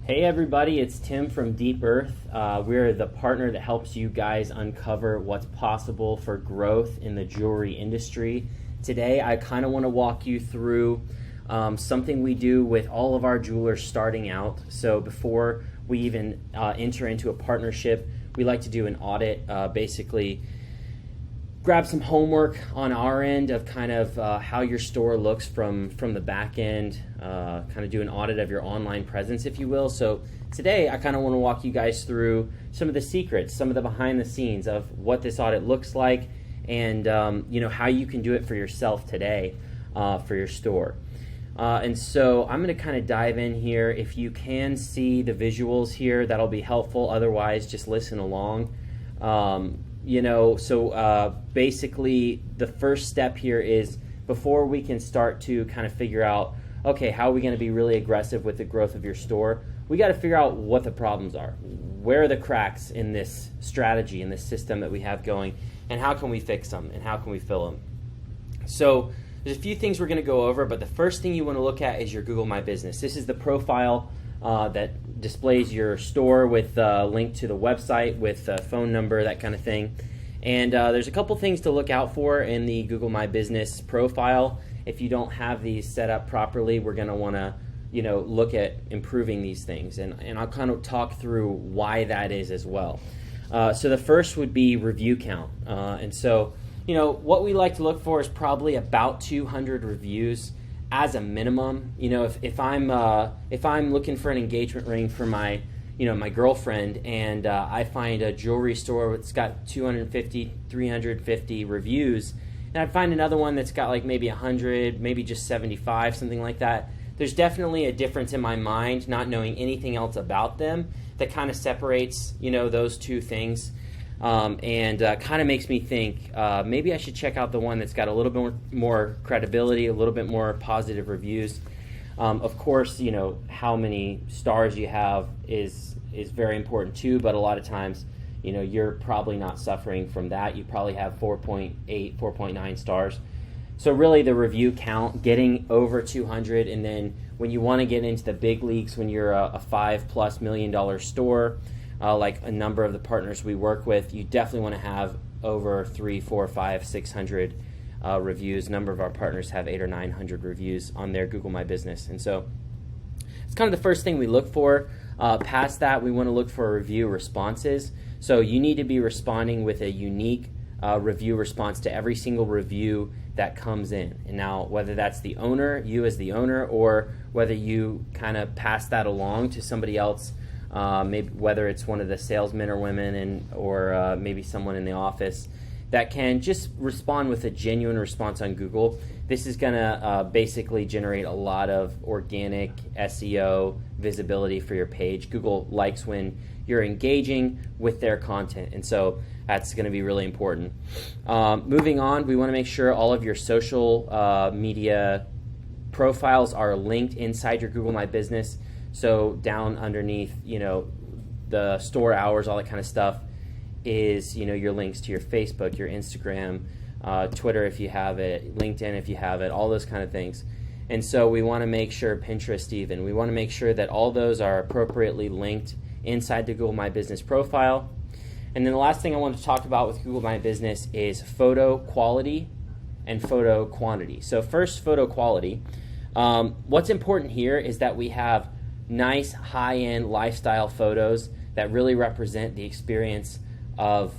Hey everybody, it's Tim from Deep Earth. We're the partner that helps you guys uncover what's possible for growth in the jewelry industry. Today I kind of want to walk you through something we do with all of our jewelers starting out. So before we even enter into a partnership, we like to do an audit, basically grab some homework on our end of kind of how your store looks from the back end, kind of do an audit of your online presence, if you will. So today I kind of want to walk you guys through some of the secrets, some of the behind the scenes of what this audit looks like, and how you can do it for yourself today for your store. And so I'm going to kind of dive in here. If you can see the visuals here, that'll be helpful. Otherwise, just listen along. Basically the first step here is, before we can start to kind of figure out, okay, how are we going to be really aggressive with the growth of your store, we got to figure out what the problems are. Where are the cracks in this strategy, in this system that we have going, and how can we fix them, and how can we fill them? So there's a few things we're going to go over, but the first thing you want to look at is your Google My Business. This is the profile that displays your store with a link to the website, with a phone number, that kind of thing. And there's a couple things to look out for in the Google My Business profile. If you don't have these set up properly, we're going to want to look at improving these things. And I'll kind of talk through why that is as well. So the first would be review count. What we like to look for is probably about 200 reviews as a minimum. If I'm looking for an engagement ring for my girlfriend, and I find a jewelry store that's got 250, 350 reviews, and I find another one that's got like maybe 100, maybe just 75, something like that, there's definitely a difference in my mind, not knowing anything else about them, that kind of separates those two things. And kind of makes me think maybe I should check out the one that's got a little bit more credibility, a little bit more positive reviews. Of course, how many stars you have is very important too, but a lot of times, you're probably not suffering from that. You probably have 4.8, 4.9 stars. So really the review count, getting over 200, and then when you want to get into the big leagues, when you're a $5+ million store, like a number of the partners we work with, you definitely want to have over 300, 400, 500, 600 reviews. A number of our partners have 800 or 900 reviews on their Google My Business. And so it's kind of the first thing we look for. Past that, we want to look for review responses. So you need to be responding with a unique review response to every single review that comes in. And now, whether that's the owner, you as the owner, or whether you kind of pass that along to somebody else, maybe whether it's one of the salesmen or women, or maybe someone in the office, that can just respond with a genuine response on Google. This is going to basically generate a lot of organic SEO visibility for your page. Google likes when you're engaging with their content, and so that's going to be really important. Moving on, we want to make sure all of your social media profiles are linked inside your Google My Business. So down underneath, the store hours, all that kind of stuff, is your links to your Facebook, your Instagram, Twitter if you have it, LinkedIn if you have it, all those kind of things. And so we want to make sure, Pinterest even, we want to make sure that all those are appropriately linked inside the Google My Business profile. And then the last thing I want to talk about with Google My Business is photo quality and photo quantity. So first, photo quality. What's important here is that we have nice high-end lifestyle photos that really represent the experience of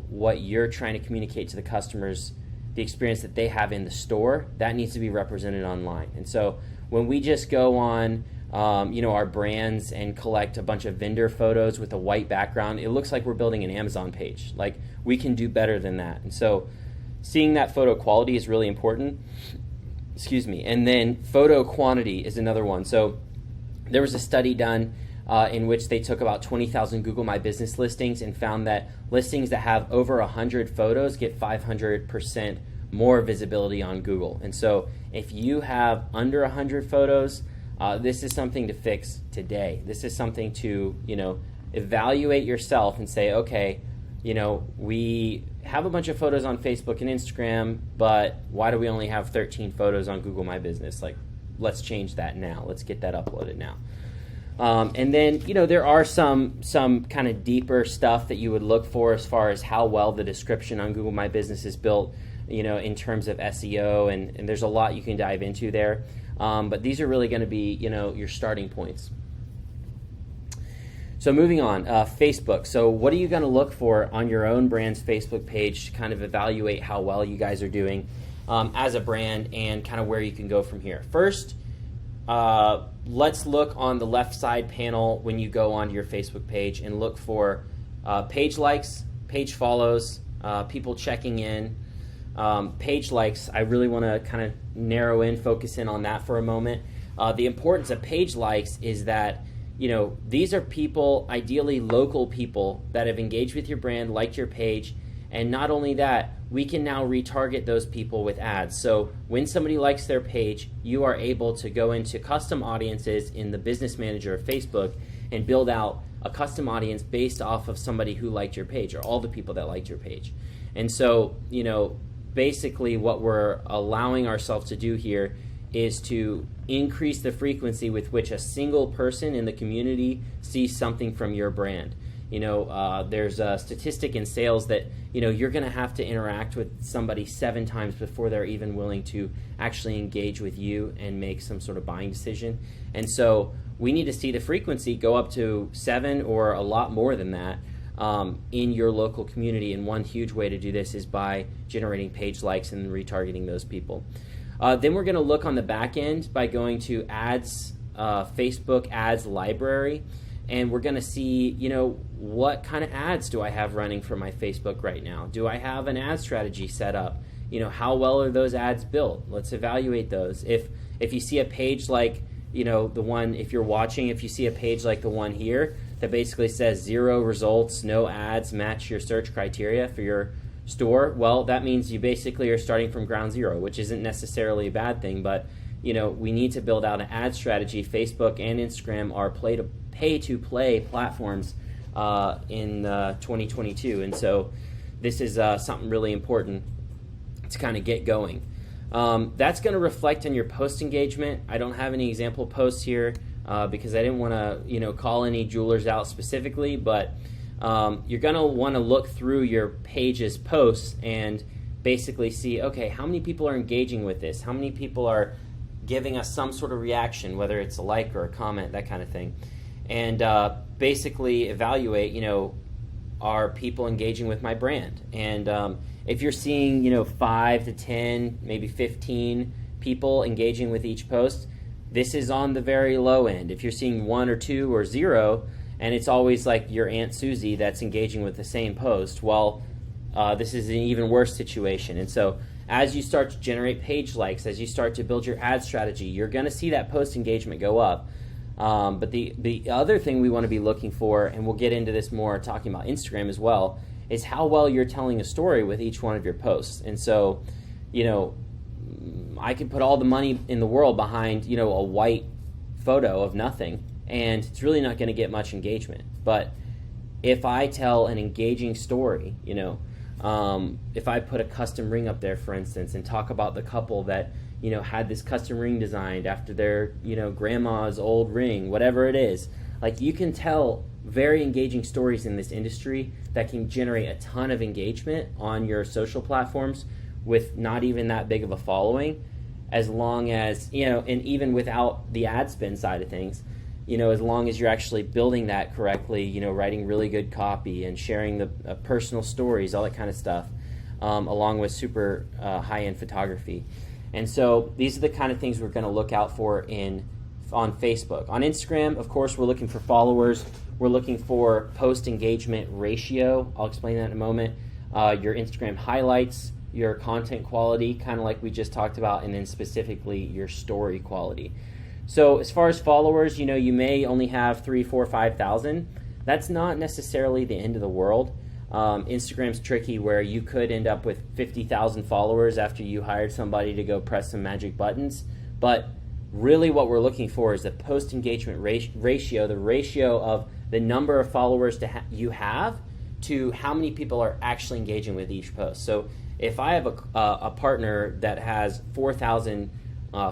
what you're trying to communicate to the customers, the experience that they have in the store. That needs to be represented online. And so when we just go on our brands and collect a bunch of vendor photos with a white background, it looks like we're building an Amazon page. Like, we can do better than that. And so seeing that photo quality is really important. Excuse me. And then photo quantity is another one. So there was a study done in which they took about 20,000 Google My Business listings and found that listings that have over 100 photos get 500% more visibility on Google. And so if you have under 100 photos, this is something to fix today. This is something to, evaluate yourself and say, okay, we have a bunch of photos on Facebook and Instagram, but why do we only have 13 photos on Google My Business? Like, let's change that now. Let's get that uploaded now. And then, there are some kind of deeper stuff that you would look for as far as how well the description on Google My Business is built, in terms of SEO, and there's a lot you can dive into there. But these are really going to be, your starting points. So moving on, Facebook. So what are you going to look for on your own brand's Facebook page to kind of evaluate how well you guys are doing as a brand and kind of where you can go from here? First, let's look on the left side panel when you go onto your Facebook page and look for page likes, page follows, people checking in. Page likes, I really want to kind of narrow in, focus in on that for a moment. The importance of page likes is that these are people, ideally local people, that have engaged with your brand, liked your page, and not only that, we can now retarget those people with ads. So when somebody likes their page, you are able to go into custom audiences in the Business Manager of Facebook and build out a custom audience based off of somebody who liked your page or all the people that liked your page. And so, basically what we're allowing ourselves to do here is to increase the frequency with which a single person in the community sees something from your brand. There's a statistic in sales that, you're going to have to interact with somebody 7 times before they're even willing to actually engage with you and make some sort of buying decision. And so we need to see the frequency go up to 7 or a lot more than that in your local community. And one huge way to do this is by generating page likes and retargeting those people. Then we're going to look on the back end by going to ads, Facebook ads library, and we're going to see, what kind of ads do I have running for my Facebook right now? Do I have an ad strategy set up? How well are those ads built? Let's evaluate those. If you see a page like, the one, if you're watching, if you see a page like the one here that basically says 0 results, no ads match your search criteria for your store, well, that means you basically are starting from ground zero, which isn't necessarily a bad thing, but we need to build out an ad strategy. Facebook and Instagram are pay-to-play platforms in 2022, and so this is something really important to kind of get going. That's going to reflect on your post engagement. I don't have any example posts here because I didn't want to call any jewelers out specifically, but you're going to want to look through your page's posts and basically see, okay, how many people are engaging with this? How many people are giving us some sort of reaction, whether it's a like or a comment, that kind of thing. And basically evaluate, are people engaging with my brand? And if you're seeing, 5 to 10, maybe 15 people engaging with each post, this is on the very low end. If you're seeing 1 or 2 or 0, and it's always like your Aunt Susie that's engaging with the same post, well, this is an even worse situation. And so as you start to generate page likes, as you start to build your ad strategy, you're going to see that post engagement go up. But the other thing we want to be looking for, and we'll get into this more talking about Instagram as well, is how well you're telling a story with each one of your posts. And so, I can put all the money in the world behind, a white photo of nothing, and it's really not going to get much engagement. But if I tell an engaging story, if I put a custom ring up there, for instance, and talk about the couple that, had this custom ring designed after their, grandma's old ring, whatever it is, like, you can tell very engaging stories in this industry that can generate a ton of engagement on your social platforms with not even that big of a following, as long as, and even without the ad spend side of things, as long as you're actually building that correctly, writing really good copy and sharing the personal stories, all that kind of stuff, along with super high-end photography. And so these are the kind of things we're going to look out for on Facebook. On Instagram, of course, we're looking for followers. We're looking for post engagement ratio. I'll explain that in a moment. Your Instagram highlights, your content quality, kind of like we just talked about, and then specifically your story quality. So as far as followers, you may only have 3, 4, 5,000. That's not necessarily the end of the world. Instagram's tricky where you could end up with 50,000 followers after you hired somebody to go press some magic buttons. But really what we're looking for is the post-engagement ratio, the ratio of the number of followers you have to how many people are actually engaging with each post. So if I have a partner that has 4,000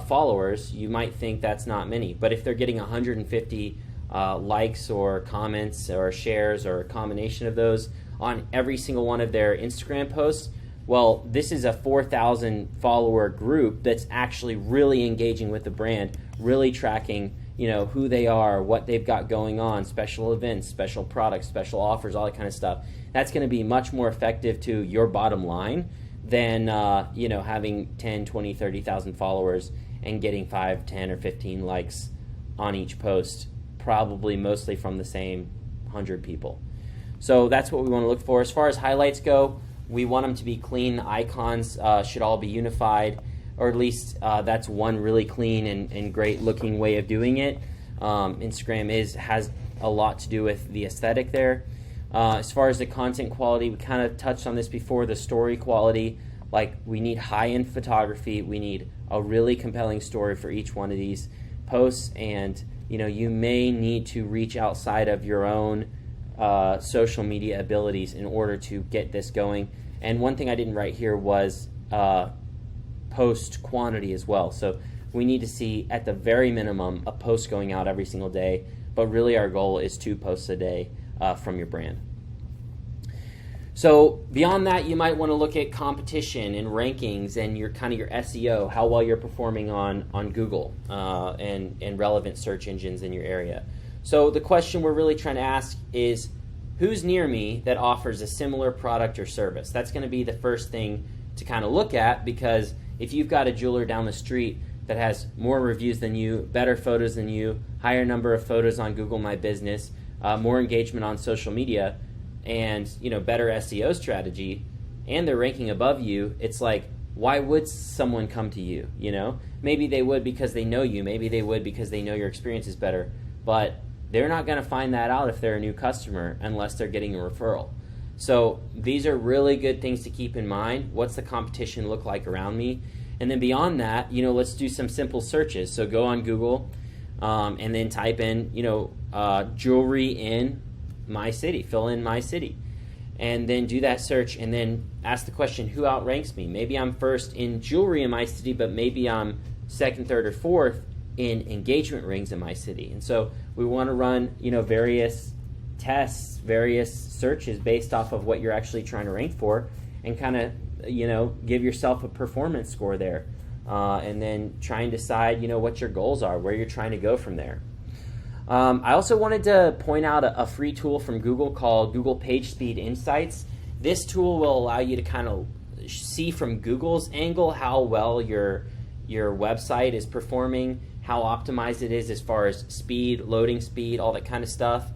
followers, you might think that's not many. But if they're getting 150 likes or comments or shares or a combination of those on every single one of their Instagram posts. Well, this is a 4,000 follower group that's actually really engaging with the brand, really tracking, who they are, what they've got going on, special events, special products, special offers, all that kind of stuff. That's going to be much more effective to your bottom line than having 10, 20, 30,000 followers and getting 5, 10, or 15 likes on each post, probably mostly from the same 100 people. So that's what we want to look for. As far as highlights go, we want them to be clean. Icons should all be unified, or at least that's one really clean and great looking way of doing it. Instagram has a lot to do with the aesthetic there. As far as the content quality, we kind of touched on this before, the story quality. Like, we need high-end photography. We need a really compelling story for each one of these posts, and you may need to reach outside of your own social media abilities in order to get this going. And one thing I didn't write here was post quantity as well. So we need to see, at the very minimum, a post going out every single day, but really our goal is 2 posts a day from your brand. So beyond that, you might want to look at competition and rankings and your SEO, how well you're performing on Google and relevant search engines in your area. So the question we're really trying to ask is, who's near me that offers a similar product or service? That's going to be the first thing to kind of look at, because if you've got a jeweler down the street that has more reviews than you, better photos than you, higher number of photos on Google My Business, more engagement on social media, and better SEO strategy, and they're ranking above you, it's like, why would someone come to you? Maybe they would because they know you, maybe they would because they know your experience is better, but they're not going to find that out if they're a new customer unless they're getting a referral. So these are really good things to keep in mind. What's the competition look like around me? And then beyond that, let's do some simple searches. So go on Google and then type in, jewelry in my city, fill in my city, and then do that search, and then ask the question, who outranks me? Maybe I'm first in jewelry in my city, but maybe I'm second, third, or fourth in engagement rings in my city. And so we want to run various tests, various searches based off of what you're actually trying to rank for, and kind of give yourself a performance score there, and then try and decide what your goals are, where you're trying to go from there. I also wanted to point out a free tool from Google called Google PageSpeed Insights. This tool will allow you to kind of see from Google's angle how well your website is performing, how optimized it is as far as speed, loading speed, all that kind of stuff.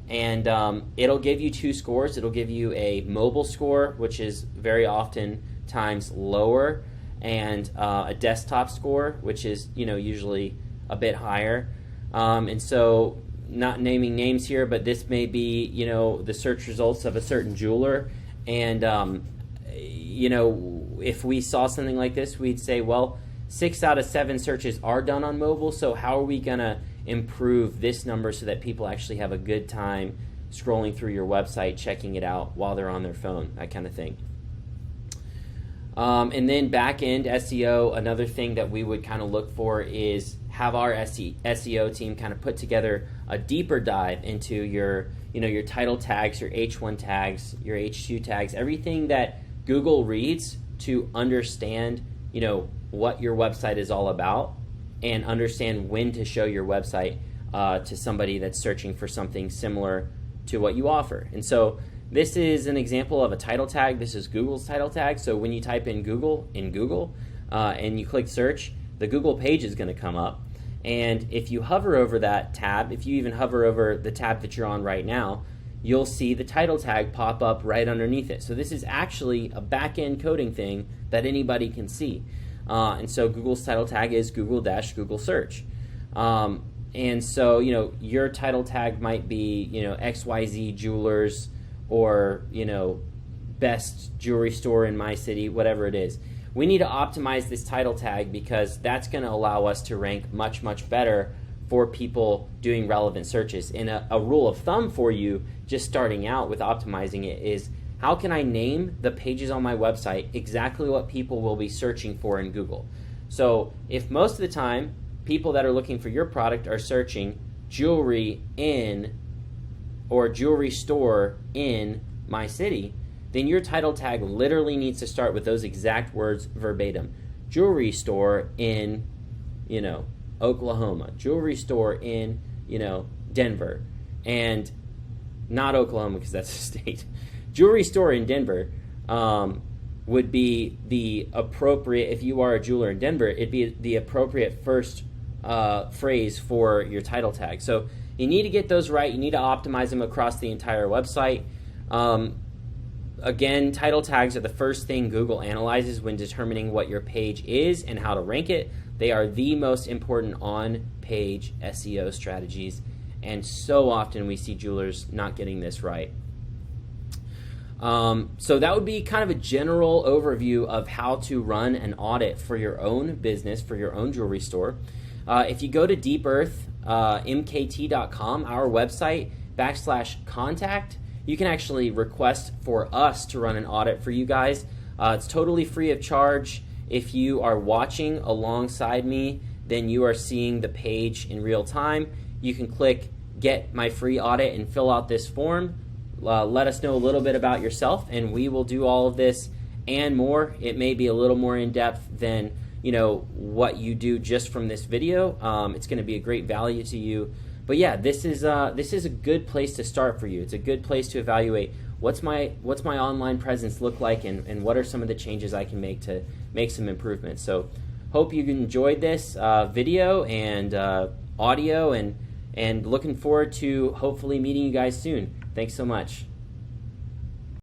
And it'll give you 2 scores. It'll give you a mobile score, which is very often times lower, and a desktop score, which is usually a bit higher. And so, not naming names here, but this may be the search results of a certain jeweler, and if we saw something like this, we'd say, well, 6 out of 7 searches are done on mobile, so how are we going to improve this number so that people actually have a good time scrolling through your website, checking it out while they're on their phone, that kind of thing. And then back-end SEO, another thing that we would kind of look for is have our SEO team kind of put together a deeper dive into your title tags, your H1 tags, your H2 tags, everything that Google reads to understand, what your website is all about, and understand when to show your website to somebody that's searching for something similar to what you offer. And so this is an example of a title tag. This is Google's title tag. So when you type in Google and you click search, the Google page is going to come up. And if you hover over that tab, if you even hover over the tab that you're on right now, you'll see the title tag pop up right underneath it. So this is actually a back-end coding thing that anybody can see. And so Google's title tag is Google search. And so, your title tag might be, XYZ Jewelers, or, best jewelry store in my city, whatever it is. We need to optimize this title tag because that's going to allow us to rank much, much better for people doing relevant searches. And a rule of thumb for you, just starting out with optimizing it, is how can I name the pages on my website exactly what people will be searching for in Google? So if most of the time people that are looking for your product are searching jewelry in or jewelry store in my city, then your title tag literally needs to start with those exact words verbatim. Jewelry store in, Oklahoma. Jewelry store in, Denver. And not Oklahoma because that's a state. Jewelry store in Denver would be the appropriate, if you are a jeweler in Denver, it'd be the appropriate first phrase for your title tag. So you need to get those right. You need to optimize them across the entire website. Again, title tags are the first thing Google analyzes when determining what your page is and how to rank it. They are the most important on-page SEO strategies, and so often we see jewelers not getting this right. So that would be kind of a general overview of how to run an audit for your own business, for your own jewelry store. If you go to deepearthmkt.com, our website, /contact, you can actually request for us to run an audit for you guys. It's totally free of charge. If you are watching alongside me, then you are seeing the page in real time. You can click Get My Free Audit and fill out this form. Let us know a little bit about yourself, and we will do all of this and more. It may be a little more in-depth than what you do just from this video. It's going to be a great value to you. But yeah, this is a good place to start for you. It's a good place to evaluate what's my online presence look like, and what are some of the changes I can make to make some improvements. So hope you enjoyed this video and audio, and looking forward to hopefully meeting you guys soon. Thanks so much.